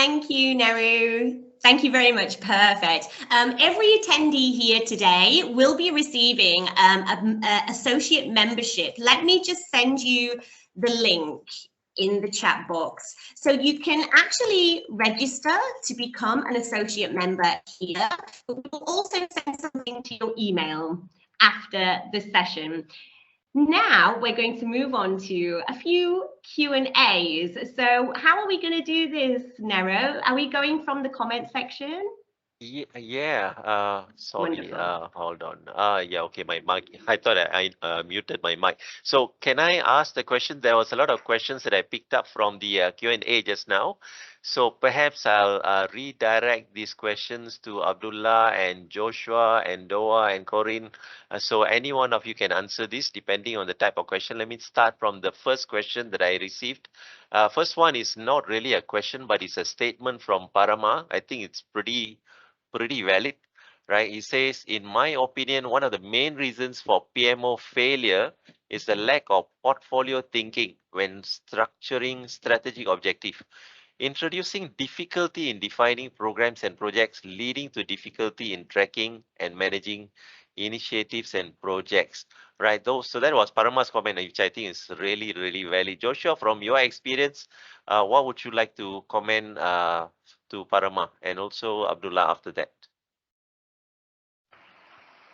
Thank you, Nehru. Thank you very much. Perfect. Every attendee here today will be receiving an associate membership. Let me just send you the link in the chat box. So you can actually register to become an associate member here, but we will also send something to your email after the session. Now we're going to move on to a few Q&As. So how are we going to do this, Nehru? Are we going from the comment section? Sorry, Wonderful. hold on. Yeah, okay, my mic. I thought I muted my mic. So can I ask the question? There was a lot of questions that I picked up from the Q&A just now. So perhaps I'll redirect these questions to Abdullah and Joshua and Doaa and Corrine. So any one of you can answer this depending on the type of question. Let me start from the first question that I received. First one is not really a question, but it's a statement from Parama. I think it's pretty valid, right? He says, in my opinion, one of the main reasons for PMO failure is the lack of portfolio thinking when structuring strategic objective, introducing difficulty in defining programs and projects, leading to difficulty in tracking and managing initiatives and projects, right? So that was Parama's comment, which I think is really valid. Joshua, from your experience, what would you like to comment to Parama, and also Abdullah after that?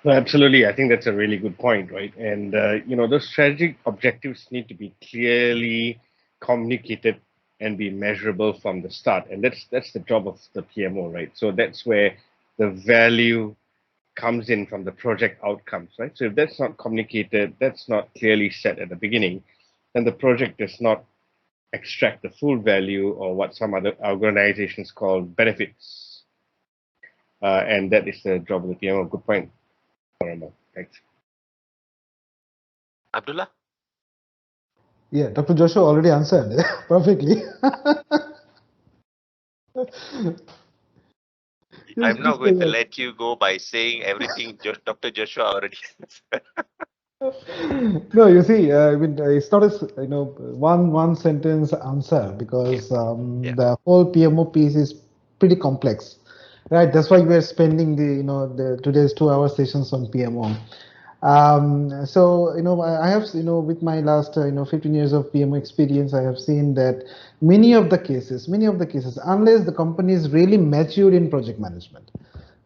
No, absolutely. I think that's a really good point, right? And, those strategic objectives need to be clearly communicated and be measurable from the start. And that's the job of the PMO, right? So that's where the value comes in from the project outcomes, right? So if that's not communicated, that's not clearly set at the beginning, then the project does not extract the full value, or what some other organizations call benefits. And that is the job of the PMO. Good point. Thanks. Abdullah? Yeah, Dr. Joshua already answered perfectly. I'm not going to let you go by saying everything Dr. Joshua already answered. No, you see, I mean, it's not a one sentence answer, because the whole PMO piece is pretty complex, right? That's why we are spending the today's 2-hour sessions on PMO. So I have with my last 15 years of PMO experience, I have seen that many of the cases, unless the company is really matured in project management,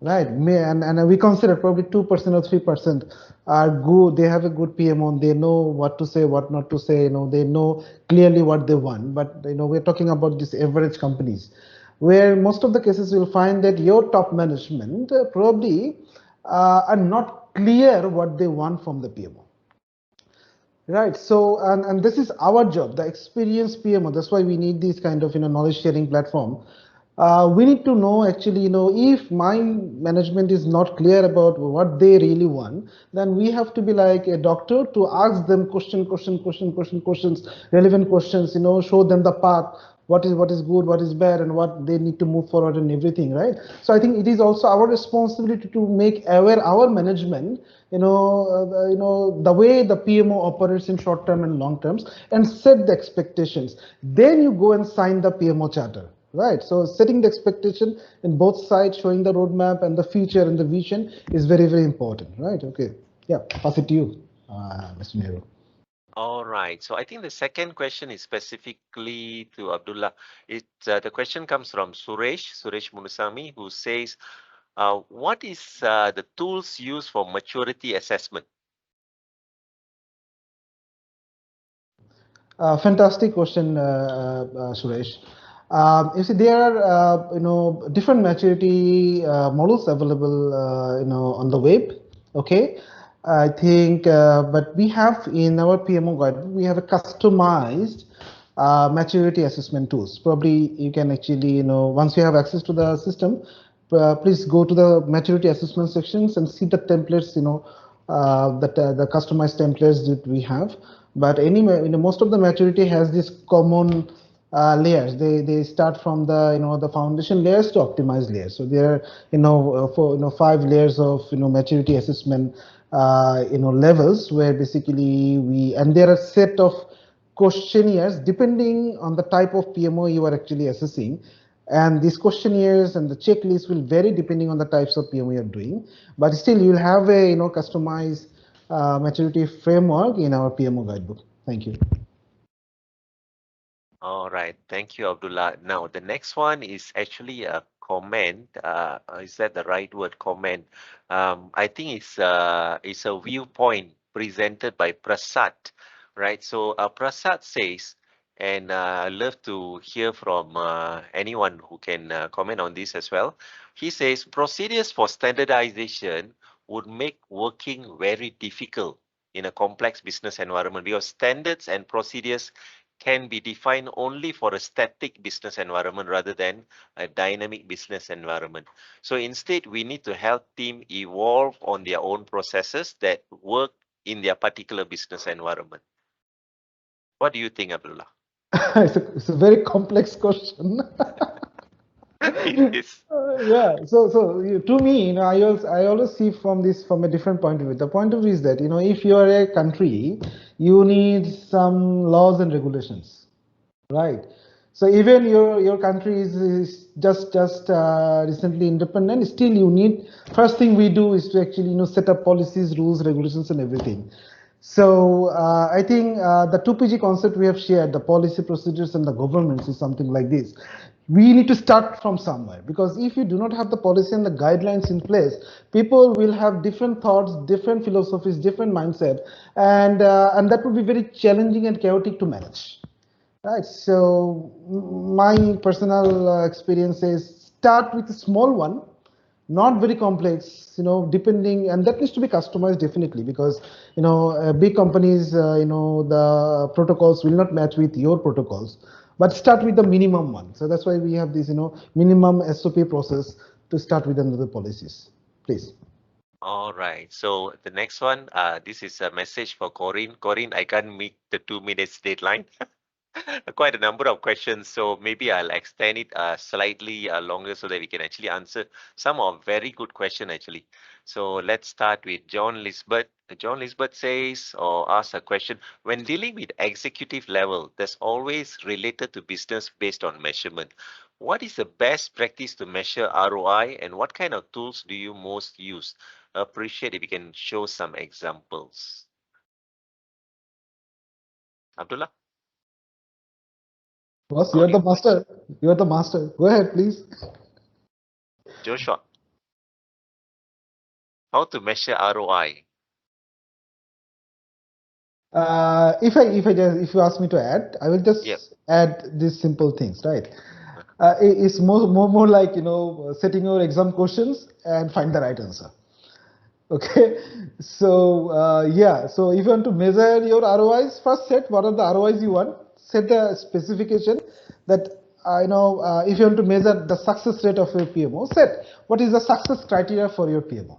right? And we consider probably 2% or 3% are good. They have a good PMO. They know what to say, what not to say. They know clearly what they want. But we're talking about these average companies, where most of the cases you'll find that your top management probably are not clear what they want from the PMO. Right. So, and this is our job, the experienced PMO. That's why we need this kind of knowledge sharing platform. We need to know actually, if my management is not clear about what they really want, then we have to be like a doctor to ask them questions, relevant questions, show them the path, what is good, what is bad, and what they need to move forward and everything, right? So I think it is also our responsibility to make aware our management, the way the PMO operates in short term and long terms, and set the expectations. Then you go and sign the PMO charter. Right, so setting the expectation in both sides, showing the roadmap and the future and the vision is very important, right? Okay, yeah, pass it to you, Mr. Nehru. All right, so I think the second question is specifically to Abdullah. The question comes from Suresh Munusami, who says, what is the tools used for maturity assessment? Fantastic question, Suresh. You see, there are different maturity models available on the web. Okay, I think, but we have in our PMO guide, we have a customized maturity assessment tools. Probably you can actually, once you have access to the system, please go to the maturity assessment sections and see the templates, the customized templates that we have. But anyway, most of the maturity has this common layers. They start from the the foundation layers to optimized layers. So there are 5 layers of maturity assessment levels, where basically and there are set of questionnaires depending on the type of PMO you are actually assessing. And these questionnaires and the checklist will vary depending on the types of PMO you're doing. But still, you'll have a customized maturity framework in our PMO guidebook. Thank you. All right, thank you, Abdullah. Now, the next one is actually a comment. Is that the right word, comment? I think it's a viewpoint presented by Prasad, right? So Prasad says, and I'd love to hear from anyone who can comment on this as well. He says, procedures for standardization would make working very difficult in a complex business environment because standards and procedures can be defined only for a static business environment rather than a dynamic business environment. So instead, we need to help team evolve on their own processes that work in their particular business environment. What do you think, Abdullah? It's a very complex question. It is. Yeah. So to me, I always see from a different point of view. The point of view is that if you are a country, you need some laws and regulations, right? So even your country is just recently independent, still you need, first thing we do is to actually set up policies, rules, regulations, and everything. So I think the 2PG concept we have shared, the policy, procedures, and the governance is something like this. We need to start from somewhere, because if you do not have the policy and the guidelines in place, people will have different thoughts, different philosophies, different mindset, and that would be very challenging and chaotic to manage. Right. So my personal experience is start with a small one, not very complex, depending, and that needs to be customized definitely, because big companies, the protocols will not match with your protocols, but start with the minimum one. So that's why we have this minimum SOP process to start with another policies. Please. All right. So the next one, this is a message for Corrine. Corrine, I can't meet the 2 minutes deadline. Quite a number of questions, so maybe I'll extend it slightly longer so that we can actually answer some of very good questions actually. So let's start with John Lisbeth. John Lisbeth says or asks a question: when dealing with executive level, there's always related to business based on measurement. What is the best practice to measure ROI, and what kind of tools do you most use? Appreciate if you can show some examples. Abdullah? Boss, you're the master. You're the master. Go ahead, please. Joshua, how to measure ROI? If you ask me to add, I will just add these simple things, right? It's more like setting your exam questions and find the right answer. Okay, so yeah, so if you want to measure your ROIs, first set what are the ROIs you want. Set the specification that if you want to measure the success rate of your PMO, set what is the success criteria for your PMO.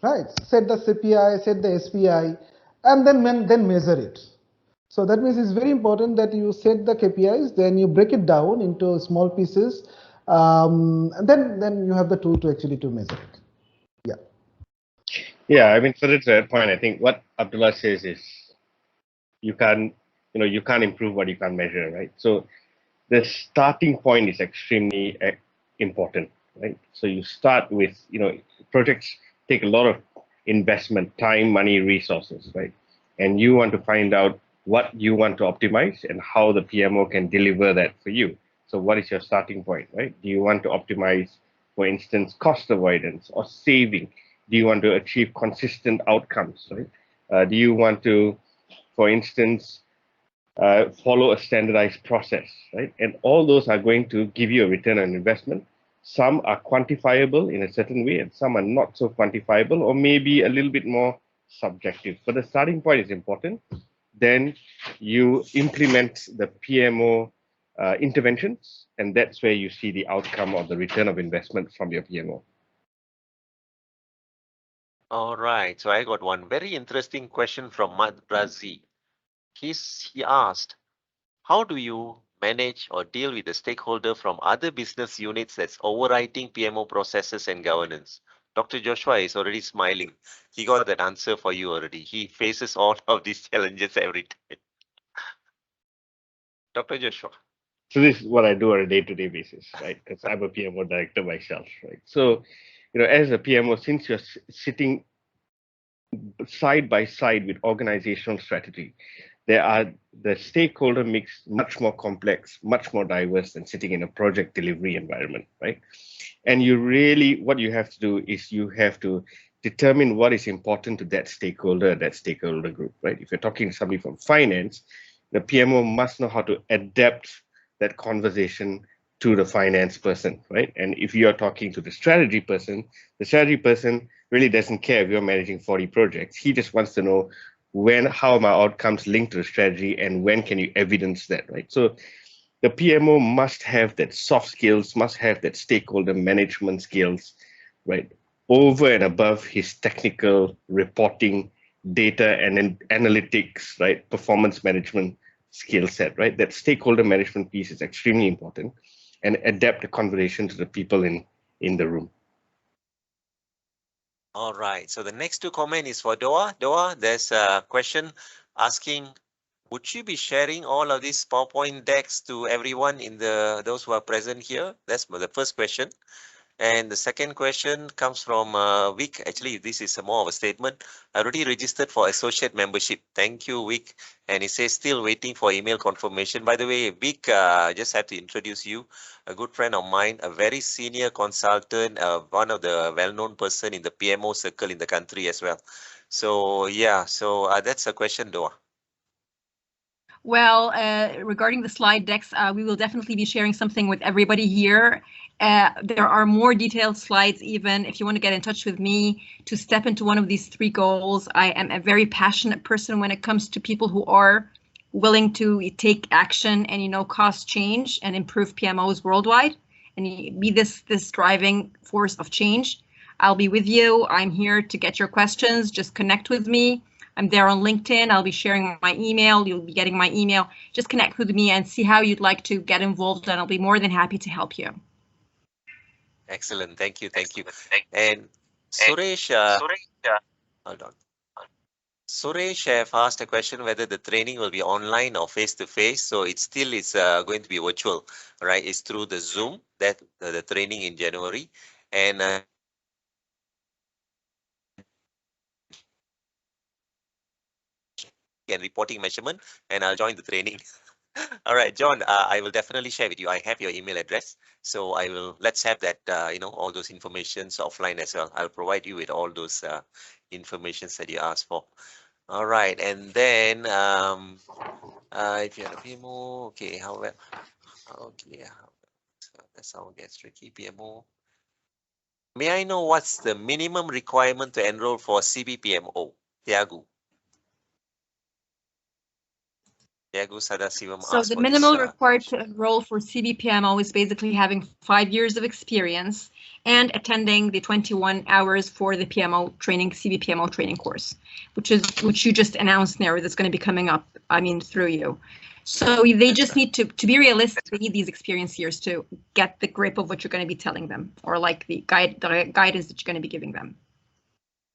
Right, set the CPI, set the SPI, and then measure it. So that means it's very important that you set the KPIs, then you break it down into small pieces, and then you have the tool to actually to measure it. Yeah. Yeah, I mean, further to that point, I think what Abdullah says is you can't improve what you can't measure, right? So the starting point is extremely important, right? So you start with, projects take a lot of investment, time, money, resources, right? And you want to find out what you want to optimize and how the PMO can deliver that for you. So what is your starting point, right? Do you want to optimize, for instance, cost avoidance or saving? Do you want to achieve consistent outcomes, right? Do you want to, for instance, follow a standardized process, right? And all those are going to give you a return on investment. Some are quantifiable in a certain way, and some are not so quantifiable, or maybe a little bit more subjective. But the starting point is important. Then you implement the PMO interventions, and that's where you see the outcome of the return of investment from your PMO. All right. So I got one very interesting question from Mad Razi. He asked, how do you manage or deal with the stakeholder from other business units that's overriding PMO processes and governance? Dr. Joshua is already smiling. He got that answer for you already. He faces all of these challenges every time. Dr. Joshua. So this is what I do on a day-to-day basis, right? Because I'm a PMO director myself, right? So, as a PMO, since you're sitting side by side with organizational strategy, the stakeholder mix much more complex, much more diverse than sitting in a project delivery environment, right? And what you have to do is you have to determine what is important to that stakeholder group, right? If you're talking to somebody from finance, the PMO must know how to adapt that conversation to the finance person, right? And if you're talking to the strategy person really doesn't care if you're managing 40 projects. He just wants to know how my outcomes link to the strategy and when can you evidence that, right? So the PMO must have that soft skills, must have that stakeholder management skills, right? Over and above his technical reporting, data and analytics, right? Performance management skill set, right? That stakeholder management piece is extremely important, and adapt the conversation to the people in the room. All right. So the next two comment is for Doaa. Doaa, there's a question asking, would you be sharing all of these PowerPoint decks to everyone those who are present here? That's the first question. And the second question comes from Vic. Actually, this is more of a statement. I already registered for associate membership. Thank you, Vic. And he says still waiting for email confirmation. By the way, Vic, I just have to introduce you, a good friend of mine, a very senior consultant, one of the well-known person in the PMO circle in the country as well. So yeah, so that's a question, Doaa. Well, regarding the slide decks, we will definitely be sharing something with everybody here. There are more detailed slides, even if you want to get in touch with me to step into one of these three goals. I am a very passionate person when it comes to people who are willing to take action and, cause change and improve PMOs worldwide and be this driving force of change. I'll be with you. I'm here to get your questions. Just connect with me. I'm there on LinkedIn. I'll be sharing my email. You'll be getting my email. Just connect with me and see how you'd like to get involved, and I'll be more than happy to help you. Excellent. Thank you. Thank you. And Suresh, hold on. Suresh have asked a question whether the training will be online or face-to-face. So it still is going to be virtual, right? It's through the Zoom, that the training in January. And reporting measurement, and I'll join the training. All right, John, I will definitely share with you. I have your email address, so let's have that, all those informations offline as well. I'll provide you with all those informations that you asked for. All right, and then if you have a PMO, okay, that's how it gets tricky. PMO. May I know what's the minimum requirement to enroll for CB-PMO? Tiago. So the minimal required to enroll for CB-PMO is basically having 5 years of experience and attending the 21 hours for the PMO training, CB-PMO training course, which you just announced, Nehru, that's going to be coming up, through you. So they just need to be realistic. They need these experience years to get the grip of what you're going to be telling them, or like the guidance that you're going to be giving them.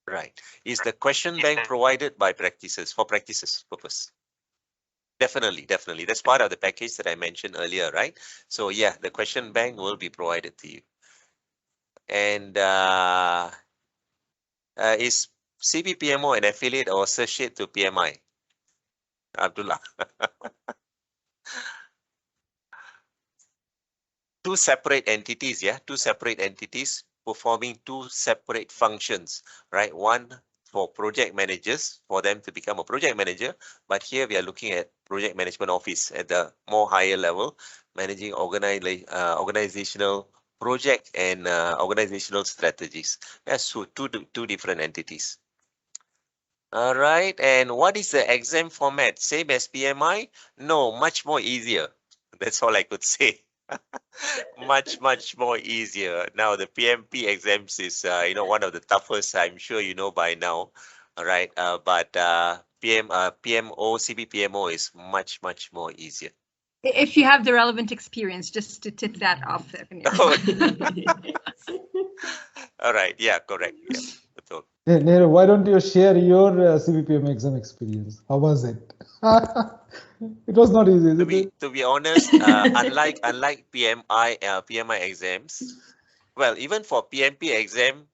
Right. Is the question bank provided by practices for practices purpose? Definitely. That's part of the package that I mentioned earlier, right? So yeah, the question bank will be provided to you. And is CB-PMO an affiliate or associate to PMI? Abdullah. Two separate entities, yeah? Two separate entities performing two separate functions, right? One for project managers, for them to become a project manager. But here we are looking at project management office at the more higher level, managing organizational project and organizational strategies. That's two different entities. All right, and what is the exam format? Same as PMI? No, much more easier. That's all I could say. much more easier. Now the PMP exams is one of the toughest, I'm sure you know by now. All right, but PMO CB-PMO is much more easier. If you have the relevant experience, just to tip that off. All right, yeah, correct. Yeah, told. Nehru, why don't you share your CB-PMO exam experience? How was it? It was not easy, isn't it? To be honest, unlike PMI exams, well, even for PMP exam,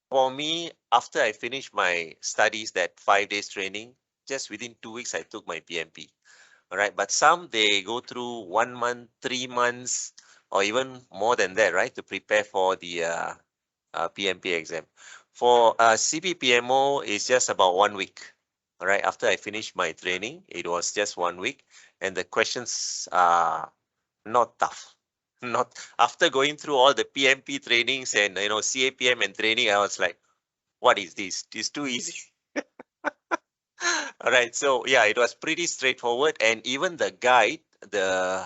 for me, after I finished my studies, that 5 days training, just within 2 weeks, I took my PMP. All right, but some they go through 1 month, 3 months, or even more than that, right, to prepare for the PMP exam. For CB-PMO, it's just about 1 week. All right, after I finished my training, it was just 1 week, and the questions are not tough. Not after going through all the PMP trainings and CAPM and training, I was like, what is this? It's too easy. All right, so yeah, it was pretty straightforward, and even the guide, the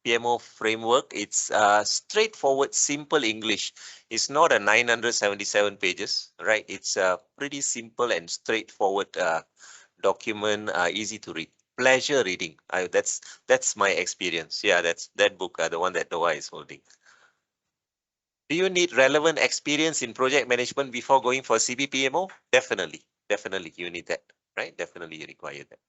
PMO framework, it's straightforward, simple English. It's not a 977 pages, right? It's a pretty simple and straightforward document, easy to read. Pleasure reading. That's my experience. Yeah, that's that book, the one that Doaa is holding. Do you need relevant experience in project management before going for CB-PMO? Definitely, you need that, right? Definitely you require that.